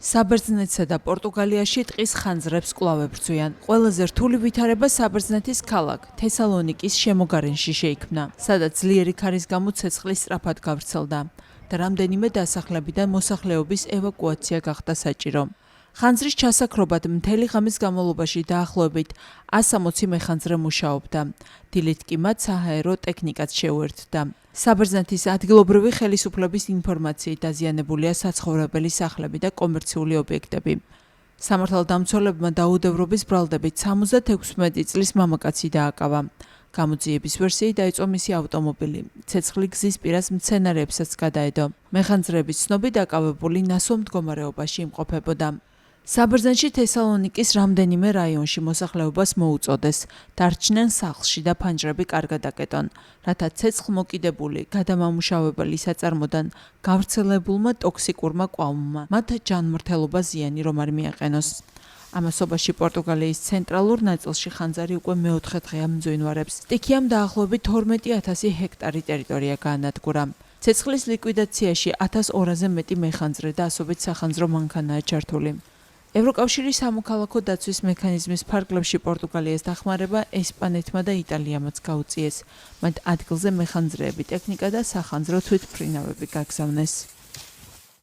საბერძნეთსა და პორტუგალიაში ტყის ხანძრებს კვლავ ებრძვიან. ყველაზე რთული ვითარება საბერძნეთის ქალაქ თესალონიკის შემოგარენში შეიქმნა, სადაც ძლიერი ქარის გამო ცეცხლი სწრაფად გავრცელდა და რამდენიმე დასახლებიდან მოსახლეობის ევაკუაცია გახდა საჭირო. ხანძრის ჩასაქრობად მთელი ღამის განმავლობაში დაახლოებით 160 მეხანძრე მუშაობდა. დილით კი მათ საჰაერო ტექნიკაც შეუერთდა. საბერძნეთის ადგილობრივი ხელისუფლების ინფორმაციით დაზიანებულია საცხოვრებელი სახლები და კომერციული ობიექტები. სამართალდამცველებმა დაუდევრობის ბრალდებით 76 წლის მამაკაცი დააკავა. გამოძიების ვერსიით დაიწყო მისი ავტომობილი. ცეცხლი გზის პირას მცენარეებსაც გადაედო. მეხანძრების ცნობით დაკავებული ნასო მდგომარეობაში იმყოფებოდა. საბერძნეთში თესალონიკის რამდენიმე რაიონში მოსახლეობას მოუწოდეს დარჩნენ სახლში და ფანჯრები კარგად აკეტონ, რათა ცეცხლმოკიდებული, გადამამუშავებელი საწარმოდან გავრცელებულმა ტოქსიკურმა კვამმა მათ ჯანმრთელობა ზიანი რომ არ მიაყენოს. ამასობაში პორტუგალიის ცენტრალურ ნაწილში ხანძარი უკვე მეოთხე დღეა მძვინვარებს. სტიქიამ დაახლოებით 12,000 ჰექტარი ტერიტორია გაანადგურა. ცეცხლის ლიკვიდაციაში 1200-ზე მეტი მეხანძრე და ასობით სახანძრო მანქანაა ჩართული. ევროკავშირის სამოქალაქო დაცვის მექანიზმის ფარგლებში პორტუგალიას დახმარება ესპანეთმა და იტალიამაც გაუწიეს. მათ ადგილზე მეხანძრეები, ტექნიკა და სახანძრო თვითმფრინავები გაგზავნეს.